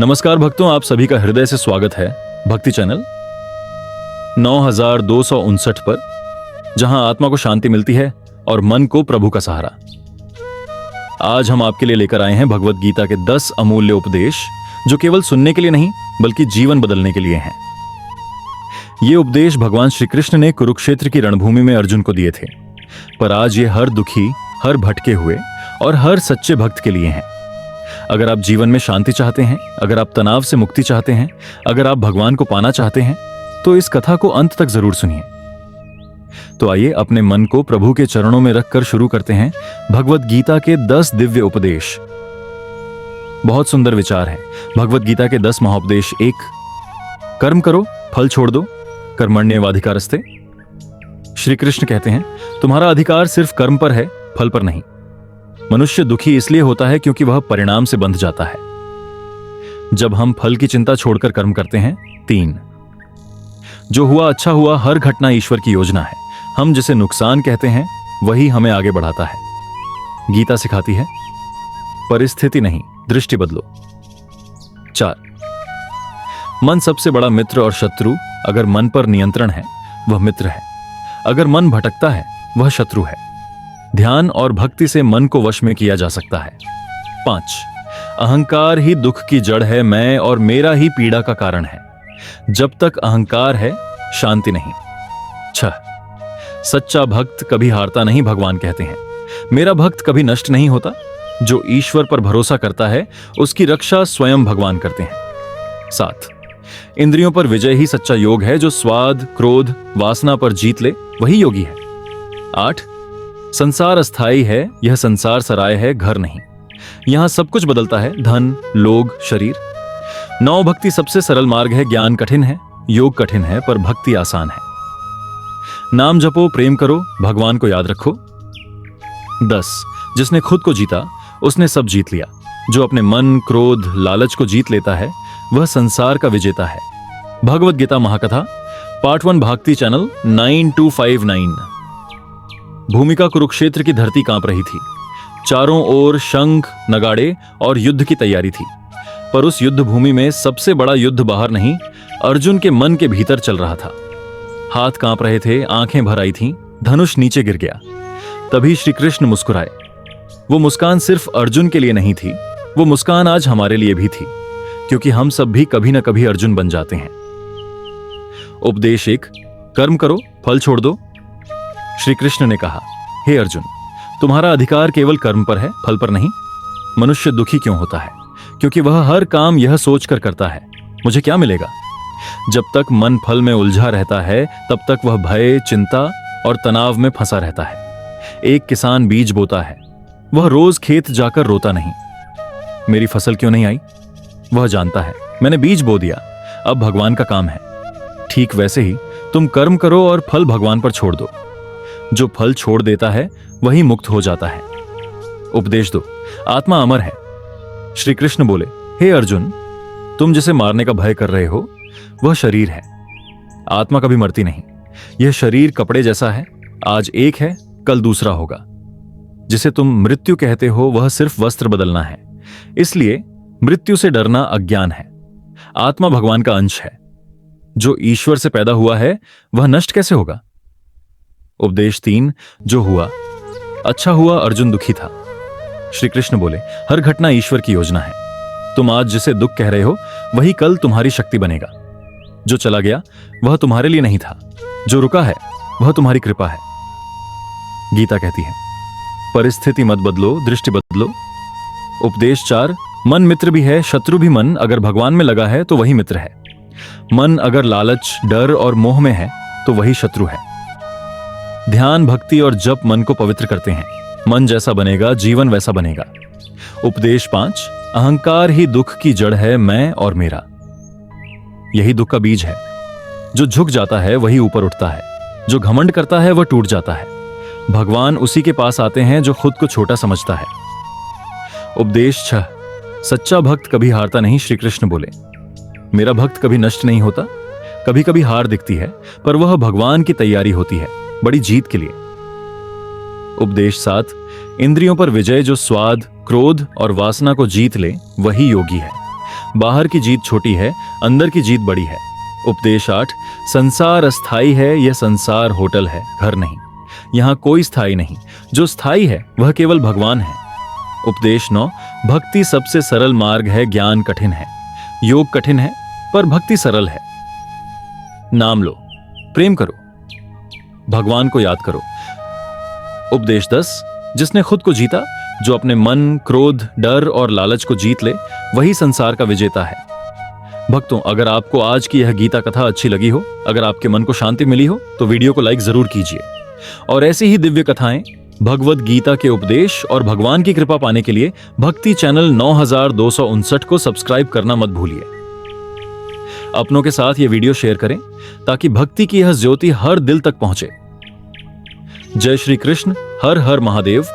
नमस्कार भक्तों, आप सभी का हृदय से स्वागत है भक्ति चैनल 9259 पर, जहां आत्मा को शांति मिलती है और मन को प्रभु का सहारा। आज हम आपके लिए लेकर आए हैं भगवत गीता के 10 अमूल्य उपदेश, जो केवल सुनने के लिए नहीं बल्कि जीवन बदलने के लिए हैं। ये उपदेश भगवान श्री कृष्ण ने कुरुक्षेत्र की रणभूमि में अर्जुन को दिए थे, पर आज ये हर दुखी, हर भटके हुए और हर सच्चे भक्त के लिए हैं। अगर आप जीवन में शांति चाहते हैं, अगर आप तनाव से मुक्ति चाहते हैं, अगर आप भगवान को पाना चाहते हैं, तो इस कथा को अंत तक जरूर सुनिए। तो आइए अपने मन को प्रभु के चरणों में रखकर शुरू करते हैं भगवत गीता के 10 दिव्य उपदेश। बहुत सुंदर विचार है भगवत गीता के 10 महाउपदेश। 1, कर्म करो, फल छोड़ दो, कर्मण्येवाधिकारस्ते। श्री कृष्ण कहते हैं, तुम्हारा अधिकार सिर्फ कर्म पर है, फल पर नहीं। मनुष्य दुखी इसलिए होता है क्योंकि वह परिणाम से बंध जाता है। जब हम फल की चिंता छोड़कर कर्म करते हैं। 3, जो हुआ अच्छा हुआ, हर घटना ईश्वर की योजना है। हम जिसे नुकसान कहते हैं वही हमें आगे बढ़ाता है। गीता सिखाती है, परिस्थिति नहीं, दृष्टि बदलो। 4, मन सबसे बड़ा मित्र और शत्रु। अगर मन पर नियंत्रण है वह मित्र है, अगर मन भटकता है वह शत्रु है। ध्यान और भक्ति से मन को वश में किया जा सकता है। 5, अहंकार ही दुख की जड़ है, मैं और मेरा ही पीड़ा का कारण है। जब तक अहंकार है, शांति नहीं। 6, सच्चा भक्त कभी हारता नहीं, भगवान कहते हैं। मेरा भक्त कभी नष्ट नहीं होता। जो ईश्वर पर भरोसा करता है उसकी रक्षा स्वयं भगवान करते हैं। 7, इंद्रियों पर विजय ही सच्चा योग है। जो स्वाद, क्रोध, वासना पर जीत ले वही योगी है। 8, संसार अस्थाई है, यह संसार सराय है, घर नहीं। यहां सब कुछ बदलता है, धन, लोग, शरीर। 9, भक्ति सबसे सरल मार्ग है। ज्ञान कठिन है, योग कठिन है, पर भक्ति आसान है। नाम जपो, प्रेम करो, भगवान को याद रखो। 10, जिसने खुद को जीता उसने सब जीत लिया। जो अपने मन, क्रोध, लालच को जीत लेता है वह संसार का विजेता है। भगवत गीता महाकथा पार्ट 1, भक्ति चैनल 9259। भूमिका कुरुक्षेत्र की धरती कांप रही थी। चारों ओर शंख, नगाड़े और युद्ध की तैयारी थी। पर उस युद्ध भूमि में सबसे बड़ा युद्ध बाहर नहीं, अर्जुन के मन के भीतर चल रहा था। हाथ कांप रहे थे, आंखें भर आई थीं, धनुष नीचे गिर गया। तभी श्री कृष्ण मुस्कुराए। वो मुस्कान सिर्फ अर्जुन के लिए नहीं थी, वो मुस्कान आज हमारे लिए भी थी, क्योंकि हम सब भी कभी ना कभी अर्जुन बन जाते हैं। उपदेश 1, कर्म करो, फल छोड़ दो। श्री कृष्ण ने कहा, हे अर्जुन, तुम्हारा अधिकार केवल कर्म पर है, फल पर नहीं। मनुष्य दुखी क्यों होता है? क्योंकि वह हर काम यह सोचकर करता है, मुझे क्या मिलेगा। जब तक मन फल में उलझा रहता है तब तक वह भय, चिंता और तनाव में फंसा रहता है। एक किसान बीज बोता है, वह रोज खेत जाकर रोता नहीं, मेरी फसल क्यों नहीं आई। वह जानता है, मैंने बीज बो दिया, अब भगवान का काम है। ठीक वैसे ही तुम कर्म करो और फल भगवान पर छोड़ दो। जो फल छोड़ देता है वही मुक्त हो जाता है। उपदेश 2, आत्मा अमर है। श्री कृष्ण बोले, हे अर्जुन, तुम जिसे मारने का भय कर रहे हो वह शरीर है। आत्मा कभी मरती नहीं। यह शरीर कपड़े जैसा है, आज एक है, कल दूसरा होगा। जिसे तुम मृत्यु कहते हो वह सिर्फ वस्त्र बदलना है, इसलिए मृत्यु से डरना अज्ञान है। आत्मा भगवान का अंश है। जो ईश्वर से पैदा हुआ है वह नष्ट कैसे होगा। उपदेश 3, जो हुआ अच्छा हुआ, अर्जुन दुखी था। श्री कृष्ण बोले, हर घटना ईश्वर की योजना है। तुम आज जिसे दुख कह रहे हो वही कल तुम्हारी शक्ति बनेगा। जो चला गया वह तुम्हारे लिए नहीं था, जो रुका है वह तुम्हारी कृपा है। गीता कहती है, परिस्थिति मत बदलो, दृष्टि बदलो। उपदेश 4, मन मित्र भी है, शत्रु भी। मन अगर भगवान में लगा है तो वही मित्र है। मन अगर लालच, डर और मोह में है तो वही शत्रु है। ध्यान, भक्ति और जप मन को पवित्र करते हैं। मन जैसा बनेगा, जीवन वैसा बनेगा। उपदेश 5, अहंकार ही दुख की जड़ है, मैं और मेरा। यही दुख का बीज है। जो झुक जाता है वही ऊपर उठता है, जो घमंड करता है वह टूट जाता है। भगवान उसी के पास आते हैं जो खुद को छोटा समझता है। उपदेश 6, सच्चा भक्त कभी हारता नहीं। श्री कृष्ण बोले, मेरा भक्त कभी नष्ट नहीं होता। कभी कभी हार दिखती है, पर वह भगवान की तैयारी होती है, बड़ी जीत के लिए। उपदेश 7, इंद्रियों पर विजय। जो स्वाद, क्रोध और वासना को जीत ले वही योगी है। बाहर की जीत छोटी है, अंदर की जीत बड़ी है। उपदेश 8, संसार अस्थाई है, यह संसार होटल है, घर नहीं। यहाँ कोई स्थायी नहीं, जो स्थायी है वह केवल भगवान है। उपदेश 9, भक्ति सबसे सरल मार्ग है, ज्ञान कठिन है। योग कठिन है पर भक्ति सरल है। नाम लो, प्रेम करो, भगवान को याद करो। उपदेश 10, जिसने खुद को जीता, जो अपने मन, क्रोध, डर और लालच को जीत ले, वही संसार का विजेता है। भक्तों, अगर आपको आज की यह गीता कथा अच्छी लगी हो, अगर आपके मन को शांति मिली हो, तो वीडियो को लाइक जरूर कीजिए। और ऐसी ही दिव्य कथाएं, भगवद गीता के उपदेश और भगवान की कृपा पाने के लिए भक्ति चैनल 9259 को सब्सक्राइब करना मत भूलिए। अपनों के साथ यह वीडियो शेयर करें ताकि भक्ति की यह ज्योति हर दिल तक पहुंचे। जय श्री कृष्ण, हर हर महादेव।